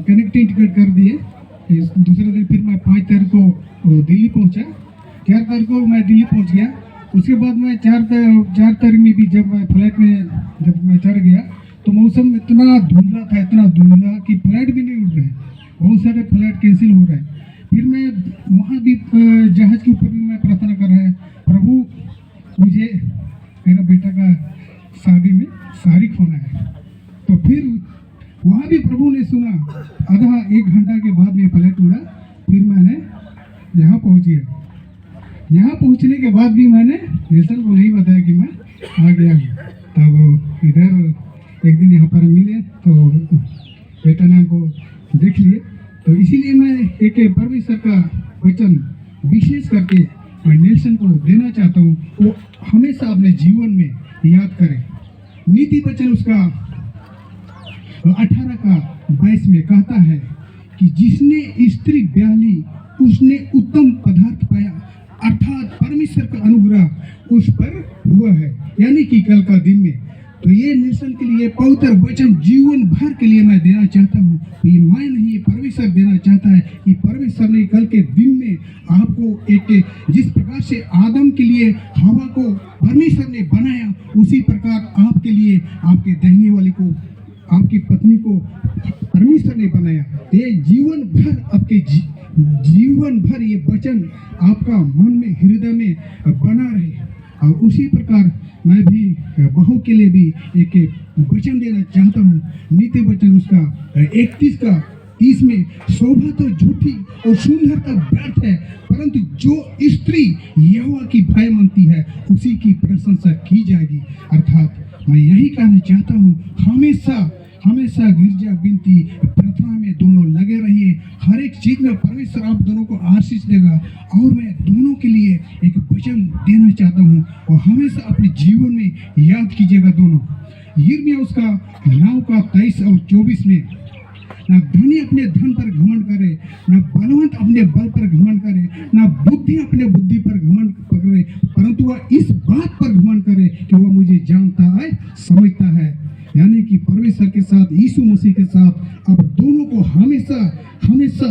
Connecting ticket कर दिए। दूसरे दिन फिर मैं 5 तारीख को दिल्ली पहुंचा। 4 तारीख को मैं दिल्ली पहुंच गया। उसके बाद मैं 4 तारीख में भी जब मैं फ्लाइट में जब मैं चढ़ गया तो मौसम इतना धुंधला था, इतना धुंधला कि फ्लाइट भी नहीं उड़ रहे, बहुत सारे फ्लाइट कैंसिल हो रहे हैं। फिर मैं वहाँ भी जहाज़ के ऊपर भी मैं प्रार्थना कर रहा है, प्रभु मुझे मेरा बेटा का शादी में शारीक होना है। तो फिर वहाँ भी प्रभु ने सुना। आधा 1 घंटा के बाद में फ्लाइट उड़ा। फिर मैंने यहाँ पहुँच गया। यहाँ पहुँचने के बाद भी मैंने नेल्सन को नहीं बताया कि मैं आ गया हूँ। तब इधर एक दिन यहाँ पर मिले तो बेटा ने हमको देख लिए। तो इसीलिए मैं एक परमेश्वर का वचन विशेष करके मैं नेल्सन को देना चाहता हूँ। वो हमेशा अपने जीवन में याद करें। नीति वचन उसका 18:22 में कहता है कि जिसने स्त्री ब्याह ली उसने उत्तम पदार्थ पाया, अर्थात परमेश्वर का अनुग्रह उस पर हुआ है, यानी कि कल का दिन में। तो ये नेल्सन के लिए पवित्र वचन जीवन भर के लिए मैं देना चाहता हूँ। ये मैं नहीं, परमेश्वर देना चाहता है कि परमेश्वर ने कल के दिन में आपको एक जिस प्रकार से आदम के लिए हवा को परमेश्वर ने बनाया, उसी प्रकार आपके लिए आपके दाहिने वाले को, आपकी पत्नी को परमेश्वर ने बनाया। ये जीवन भर आपके जीवन भर ये वचन आपका मन में, हृदय में बना रहे। और उसी प्रकार मैं भी बहू के लिए भी एक वचन देना चाहता हूँ। नीति वचन उसका 31:30 में, शोभा तो झूठी और सुंदरता व्यर्थ है, परंतु जो स्त्री यहोवा की भय मानती है उसी की प्रशंसा की जाएगी। अर्थात मैं यही कहना चाहता हूँ, हमेशा हमेशा गिरजा बिनती प्रार्थना में दोनों लगे रहिए। हर एक चीज में परमेश्वर आप दोनों को आशीष देगा। और मैं दोनों के लिए एक वचन देना चाहता हूँ और हमेशा अपने जीवन में याद कीजिएगा दोनों। यिर्मयाह उसका 9:23 और 24 में, न धनी अपने धन पर घमंड करे, न बलवंत अपने बल पर घमंड करे, न बुद्धि अपने बुद्धि पर घमंड करे, परंतु वह इस बात पर घमंड करे कि वह मुझे जानता है, समझता है। यानी कि परमेश्वर के साथ, यीशु मसीह के साथ अब दोनों को हमेशा हमेशा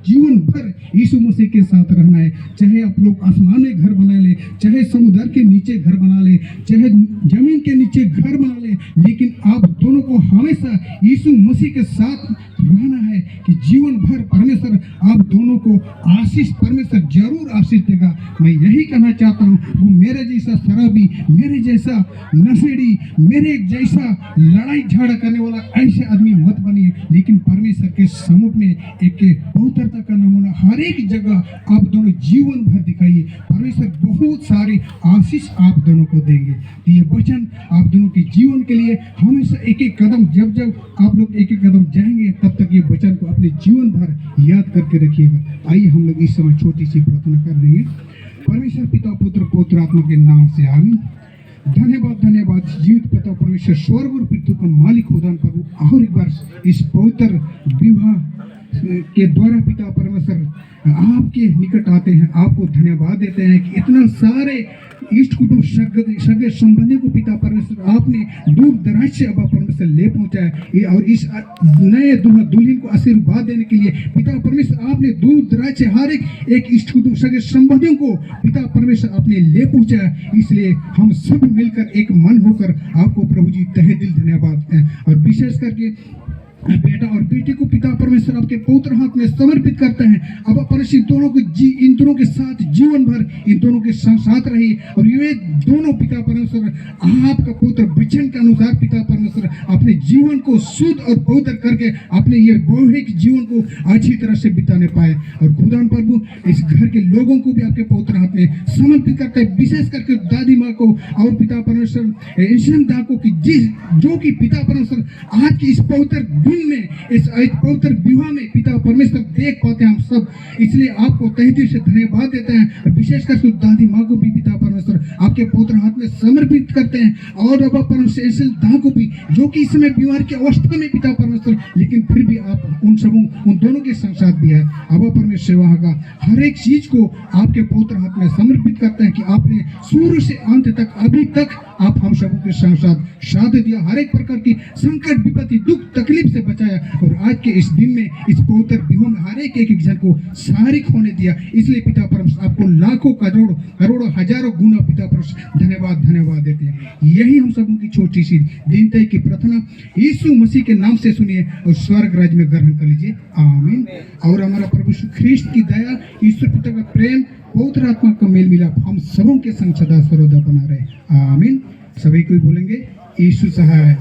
जीवन भर यीशु मसीह के साथ रहना है। चाहे आप लोग आसमान में घर बना ले, चाहे समुद्र के नीचे घर बना ले, चाहे जमीन के नीचे घर बना ले, लेकिन आप दोनों को हमेशा यीशु मसीह के साथ रहना है कि जीवन भर परमेश्वर आप दोनों को आशीष, परमेश्वर जरूर आशीष देगा। मैं यही कहना चाहता हूँ, वो मेरे जैसा शराबी, मेरे जैसा नशेड़ी, मेरे जैसा लड़ाई झगड़ा करने वाला ऐसे आदमी मत बनिए, लेकिन परमेश्वर के सम्मुख में एक पवित्रता का नमूना हर एक जगह आप दोनों जीवन भर दिखाइए। परमेश्वर बहुत सारे आशीष आप दोनों को देंगे। तो ये वचन आप दोनों के जीवन के लिए हमेशा एक एक कदम, जब जब आप लोग एक एक कदम जाएंगे तब तक ये वचन को अपने जीवन भर याद करके रखिएगा। आइए हम लोग इस समय छोटी सी प्रार्थना कर लेंगे। परमेश्वर पिता, पुत्र, पवित्र आत्मा के नाम से आमीन। धन्यवाद, धन्यवाद जीवित पिता परमेश्वर, स्वर्ग और पृथ्वी का मालिक खुदा प्रभु, और एक बार इस पवित्र विवाह के द्वारा पिता परमेश्वर आपके निकट आते हैं, आपको धन्यवाद देते हैं कि इतना सारे इष्ट कुटुंब सगे संबंधियों को पिता परमेश्वर आपने दूर दराज से अब परमेश्वर ले पहुंचाया। और इस नए दुल्हा दुल्हन को आशीर्वाद देने के लिए पिता परमेश्वर आपने दूर दराज से हर एक इष्ट कुटुंब सगे संबंधियों को पिता परमेश्वर आपने ले पहुंचाया। इसलिए हम सब मिलकर एक मन होकर आपको प्रभु जी तहे दिल धन्यवाद है। और विशेष करके बेटा और बेटी को पिता परमेश्वर आपके पवित्र हाथ में समर्पित करते हैं। अब परमेश्वर दोनों को इन दोनों के साथ जीवन भर इन दोनों के साथ रहिए। और ये दोनों पिता परमेश्वर आपका पवित्र वचन के अनुसार पिता परमेश्वर अपने जीवन को शुद्ध और पवित्र करके अपने ये वैवाहिक जीवन को अच्छी तरह से बिताने पाए। और खुदा प्रभु इस घर के लोगों को भी आपके पवित्र हाथ में समर्पित करते हैं, विशेष करके दादी माँ को और पिता परमेश्वर इंसान दा को कि जो कि पिता परमेश्वर आज की इस पवित्र दिन में, इस पवित्र विवाह में पिता परमेश्वर देख पाते हैं हम सब। इसलिए आपको तहे दिल से धन्यवाद देते हैं। विशेषकर दादी माँ को भी पिता परमेश्वर आपके पवित्र हाथ में समर्पित करते हैं। और अब परमेश्वर दा को भी जो कि इस समय बीमार की अवस्था में पिता परमेश्वर परमेश्वर, लेकिन फिर भी आप उन सबों उन दोनों के संग साथ भी है। अब परमेश्वर वहाँ का हर एक चीज को आपके पवित्र हाथ में समर्पित करते हैं कि आपने शुरू से अंत तक अभी तक आप हम सबों के संग साथ दिया, हर एक प्रकार की संकट विपत्ति दुख तकलीफ से बचाया, और आज के इस दिन में इस पवित्र दिनों में हर एक जन को शारीरिक होने दिया। इसलिए पिता परमेश्वर आपको लाखों करोड़ों हजारों गुना पिता परमेश्वर धन्यवाद देते हैं। यही हम सबों की छोटी सी दीनता की प्रार्थना यीशु मसीह के नाम से सुनिए और स्वर्ग राज्य में ग्रहण कर लीजिए, आमीन। और हमारा प्रभु यीशु ख्रिस्त की दया, ईश्वर पिता का प्रेम, पवित्र आत्मा का मेल मिलाप हम सबों के संग सदा सर्वदा बना रहे, आमीन। सभी कोई बोलेंगे यीशु सहाय।